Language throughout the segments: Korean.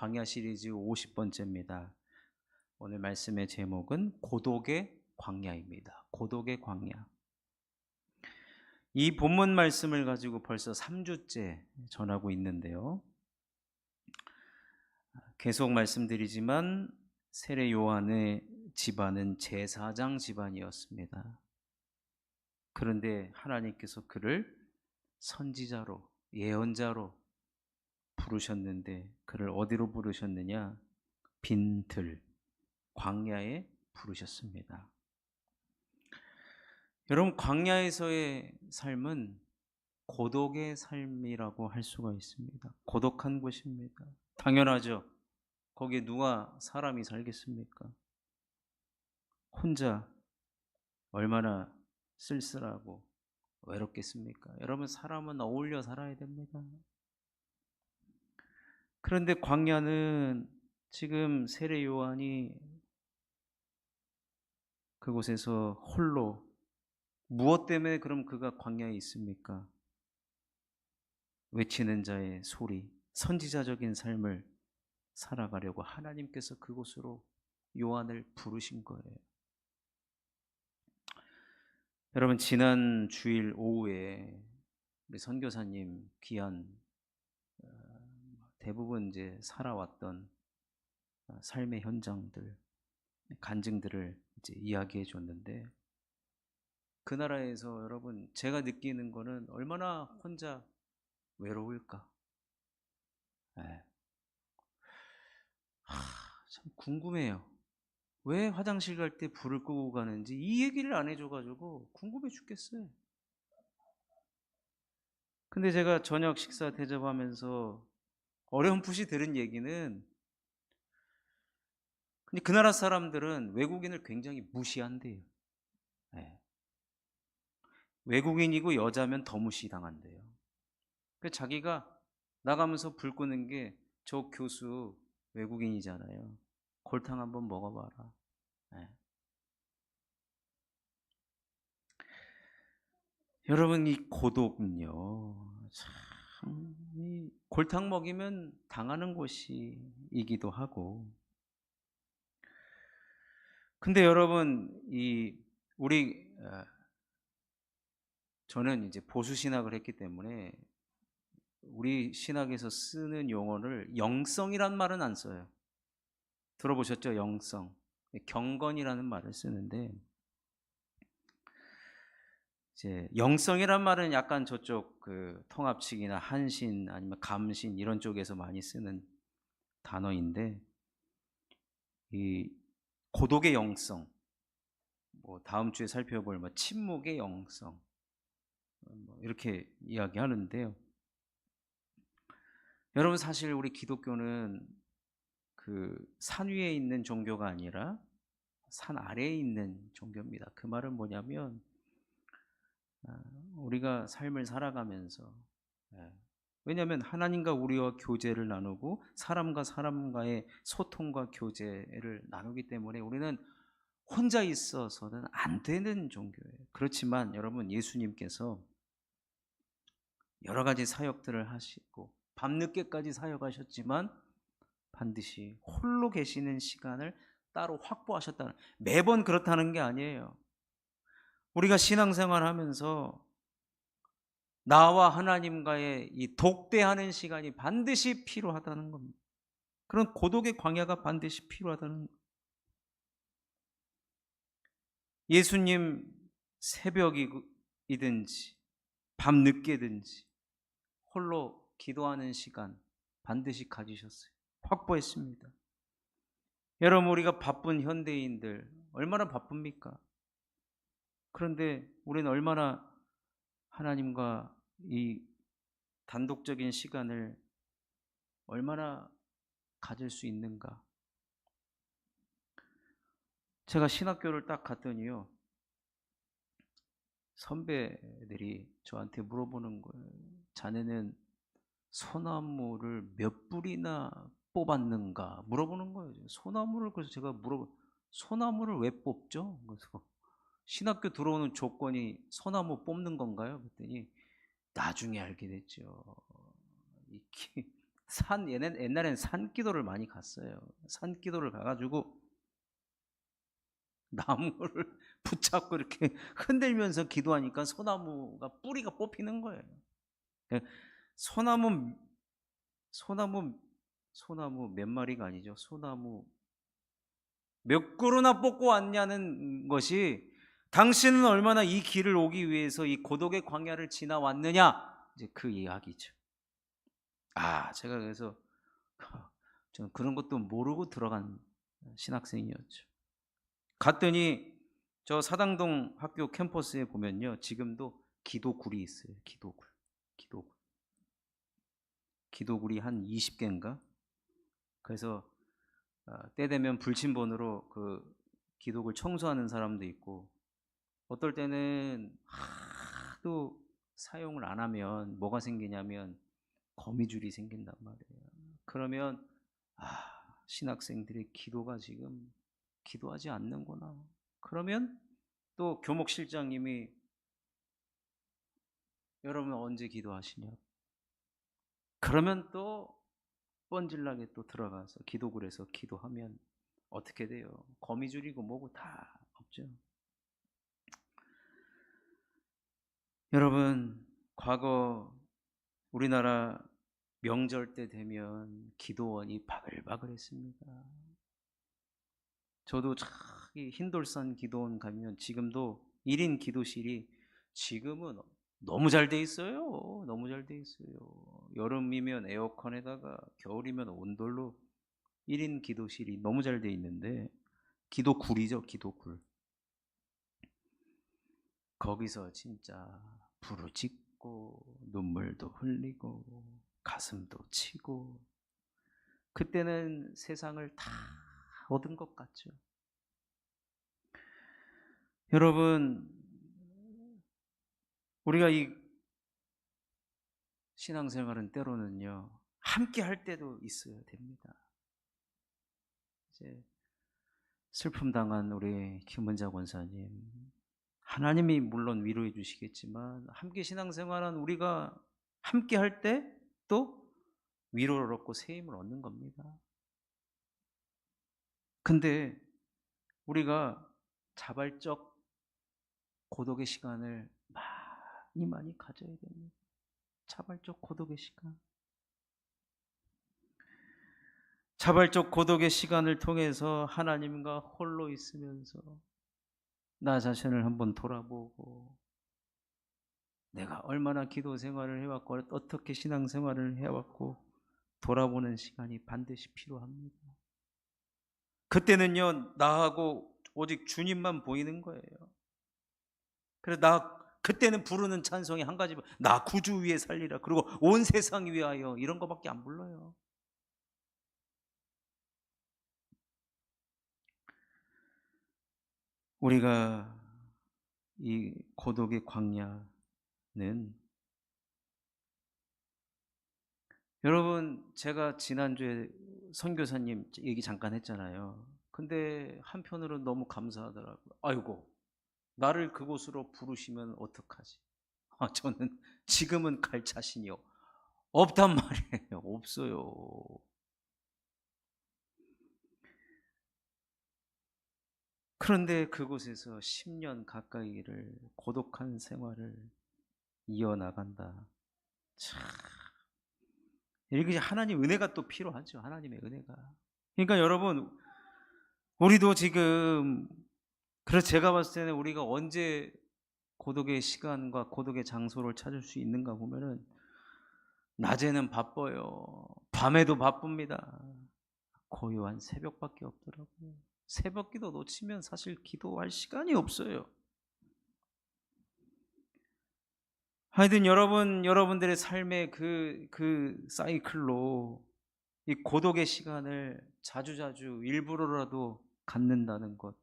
광야 시리즈 50번째입니다. 오늘 말씀의 제목은 고독의 광야입니다. 고독의 광야. 이 본문 말씀을 가지고 벌써 3주째 전하고 있는데요. 계속 말씀드리지만 세례 요한의 집안은 제사장 집안이었습니다. 그런데 하나님께서 그를 선지자로, 예언자로 부르셨는데 그를 어디로 부르셨느냐? 빈들, 광야에 부르셨습니다. 여러분, 광야에서의 삶은 고독의 삶이라고 할 수가 있습니다. 고독한 곳입니다. 당연하죠. 거기에 누가 사람이 살겠습니까? 혼자 얼마나 쓸쓸하고 외롭겠습니까? 여러분, 사람은 어울려 살아야 됩니다. 그런데 광야는 지금 세례 요한이 그곳에서 홀로, 무엇 때문에 그럼 그가 광야에 있습니까? 외치는 자의 소리, 선지자적인 삶을 살아가려고 하나님께서 그곳으로 요한을 부르신 거예요. 여러분, 지난 주일 오후에 우리 선교사님 귀한 대부분 이제 살아왔던 삶의 현장들, 간증들을 이제 이야기해 줬는데, 그 나라에서 여러분 제가 느끼는 거는 얼마나 혼자 외로울까? 네. 참 궁금해요. 왜 화장실 갈 때 불을 끄고 가는지 이 얘기를 안 해줘가지고 궁금해 죽겠어요. 근데 제가 저녁 식사 대접하면서 어렴풋이 들은 얘기는, 근데 그 나라 사람들은 외국인을 굉장히 무시한대요. 네. 외국인이고 여자면 더 무시당한대요. 그 자기가 나가면서 불 끄는 게 저 교수 외국인이잖아요. 골탕 한번 먹어봐라. 네. 여러분, 이 고독은요, 참, 이 골탕 먹이면 당하는 곳이기도 하고. 근데 여러분, 저는 이제 보수 신학을 했기 때문에 우리 신학에서 쓰는 용어를 영성이란 말은 안 써요. 들어보셨죠? 영성. 경건이라는 말을 쓰는데, 이제 영성이란 말은 약간 저쪽 그 통합칙이나 한신 아니면 감신 이런 쪽에서 많이 쓰는 단어인데, 이 고독의 영성, 뭐 다음 주에 살펴볼 뭐 침묵의 영성, 뭐 이렇게 이야기하는데요. 여러분, 사실 우리 기독교는 그 산 위에 있는 종교가 아니라 산 아래에 있는 종교입니다. 그 말은 뭐냐면, 우리가 삶을 살아가면서, 왜냐하면 하나님과 우리와 교제를 나누고 사람과 사람과의 소통과 교제를 나누기 때문에 우리는 혼자 있어서는 안 되는 종교예요. 그렇지만 여러분, 예수님께서 여러 가지 사역들을 하시고 밤늦게까지 사역하셨지만 반드시 홀로 계시는 시간을 따로 확보하셨다는, 매번 그렇다는 게 아니에요. 우리가 신앙생활 하면서 나와 하나님과의 이 독대하는 시간이 반드시 필요하다는 겁니다. 그런 고독의 광야가 반드시 필요하다는 겁니다. 예수님 새벽이든지 밤늦게든지 홀로 기도하는 시간 반드시 가지셨어요. 확보했습니다. 여러분, 우리가 바쁜 현대인들 얼마나 바쁩니까? 그런데 우리는 얼마나 하나님과 이 단독적인 시간을 얼마나 가질 수 있는가? 제가 신학교를 딱 갔더니요, 선배들이 저한테 물어보는 거예요. 자네는 소나무를 몇 불이나 뽑았는가 물어보는 거예요. 소나무를. 그래서 제가 소나무를 왜 뽑죠? 그래서 신학교 들어오는 조건이 소나무 뽑는 건가요? 그랬더니 나중에 알게 됐죠. 옛날에는 산기도를 많이 갔어요. 산기도를 가가지고 나무를 붙잡고 이렇게 흔들면서 기도하니까 소나무가 뿌리가 뽑히는 거예요. 소나무 소나무 소나무 몇 마리가 아니죠. 소나무 몇 그루나 뽑고 왔냐는 것이 당신은 얼마나 이 길을 오기 위해서 이 고독의 광야를 지나왔느냐, 이제 그 이야기죠. 제가 그래서 저는 그런 것도 모르고 들어간 신학생이었죠. 갔더니 저 사당동 학교 캠퍼스에 보면요, 지금도 기도굴이 있어요. 기도굴이 한 20개인가. 그래서 때 되면 불침번으로 그 기도굴 청소하는 사람도 있고, 어떨 때는 하도 사용을 안 하면 뭐가 생기냐면 거미줄이 생긴단 말이에요. 그러면 신학생들의 기도가 지금 기도하지 않는구나. 그러면 또 교목실장님이 여러분 언제 기도하시냐? 그러면 또 뻔질나게 또 들어가서 기도굴에서 기도하면 어떻게 돼요? 거미줄이고 뭐고 다 없죠. 여러분, 과거 우리나라 명절 때 되면 기도원이 바글바글했습니다. 저도 이 흰돌산 기도원 가면 지금도 1인 기도실이 지금은 너무 잘 돼 있어요. 너무 잘 돼 있어요. 여름이면 에어컨에다가 겨울이면 온돌로 1인 기도실이 너무 잘 돼 있는데, 기도굴이죠, 기도굴. 거기서 진짜 부르짖고 눈물도 흘리고 가슴도 치고, 그때는 세상을 다 얻은 것 같죠. 여러분, 우리가 이 신앙생활은 때로는요, 함께 할 때도 있어야 됩니다. 이제 슬픔 당한 우리 김은자 권사님, 하나님이 물론 위로해 주시겠지만 함께 신앙생활은 우리가 함께 할 때 또 위로를 얻고 새 힘을 얻는 겁니다. 근데 우리가 자발적 고독의 시간을 많이 가져야 됩니다. 자발적 고독의 시간. 자발적 고독의 시간을 통해서 하나님과 홀로 있으면서 나 자신을 한번 돌아보고, 내가 얼마나 기도 생활을 해왔고 어떻게 신앙 생활을 해왔고 돌아보는 시간이 반드시 필요합니다. 그때는요, 나하고 오직 주님만 보이는 거예요. 그래서 그때는 부르는 찬송이 한 가지, 나 구주 위에 살리라, 그리고 온 세상 위하여, 이런 거밖에 안 불러요. 우리가 이 고독의 광야는, 여러분, 제가 지난주에 선교사님 얘기 잠깐 했잖아요. 근데 한편으로는 너무 감사하더라고요. 아이고, 나를 그곳으로 부르시면 어떡하지? 저는 지금은 갈 자신이 없단 말이에요. 없어요. 그런데 그곳에서 10년 가까이를 고독한 생활을 이어나간다. 참, 이게 하나님 은혜가 또 필요하죠. 하나님의 은혜가. 그러니까 여러분, 우리도 지금, 그래서 제가 봤을 때는 우리가 언제 고독의 시간과 고독의 장소를 찾을 수 있는가 보면은, 낮에는 바빠요. 밤에도 바쁩니다. 고요한 새벽밖에 없더라고요. 새벽 기도 놓치면 사실 기도할 시간이 없어요. 하여튼 여러분들의 삶의 그 사이클로 이 고독의 시간을 자주자주 일부러라도 갖는다는 것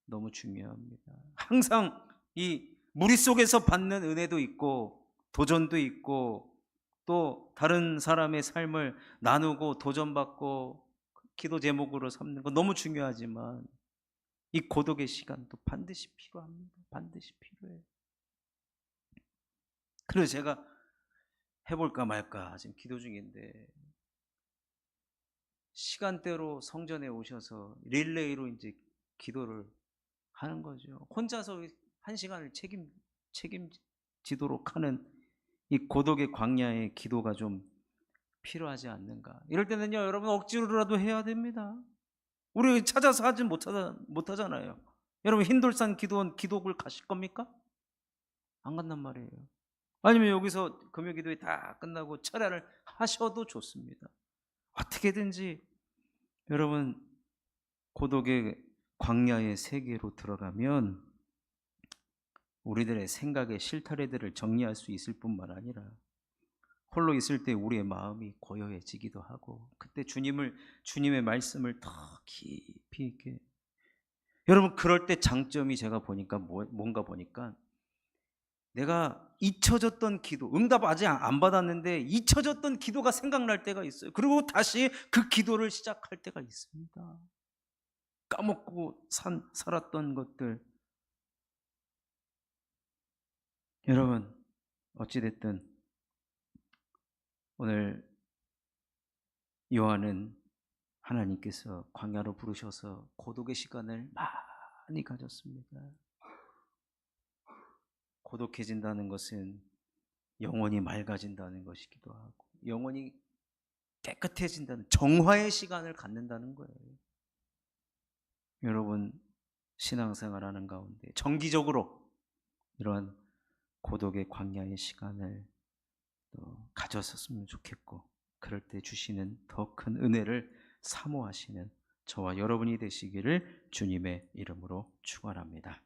너무 중요합니다. 항상 이 무리 속에서 받는 은혜도 있고 도전도 있고, 또 다른 사람의 삶을 나누고 도전받고 기도 제목으로 삼는 거 너무 중요하지만, 이 고독의 시간도 반드시 필요합니다. 반드시 필요해요. 그래서 제가 해볼까 말까 지금 기도 중인데, 시간대로 성전에 오셔서 릴레이로 이제 기도를 하는 거죠. 혼자서 한 시간을 책임지도록 하는 이 고독의 광야의 기도가 좀 필요하지 않는가. 이럴 때는요, 여러분 억지로라도 해야 됩니다. 우리 찾아서 하지 못하잖아요. 여러분 흰돌산 기도원 기독을 가실 겁니까? 안 간단 말이에요. 아니면 여기서 금요기도회 다 끝나고 철야를 하셔도 좋습니다. 어떻게든지 여러분 고독의 광야의 세계로 들어가면 우리들의 생각의 실타래들을 정리할 수 있을 뿐만 아니라 홀로 있을 때 우리의 마음이 고요해지기도 하고 그때 주님의 말씀을 더 깊이 있게 여러분 그럴 때 장점이 제가 보니까 뭔가 보니까 내가 잊혀졌던 기도, 응답 아직 안 받았는데 잊혀졌던 기도가 생각날 때가 있어요. 그리고 다시 그 기도를 시작할 때가 있습니다. 까먹고 살았던 것들. 여러분 어찌됐든 오늘 요한은 하나님께서 광야로 부르셔서 고독의 시간을 많이 가졌습니다. 고독해진다는 것은 영혼이 맑아진다는 것이기도 하고 영혼이 깨끗해진다는 정화의 시간을 갖는다는 거예요. 여러분 신앙생활하는 가운데 정기적으로 이러한 고독의 광야의 시간을 또 가졌었으면 좋겠고 그럴 때 주시는 더 큰 은혜를 사모하시는 저와 여러분이 되시기를 주님의 이름으로 축원합니다.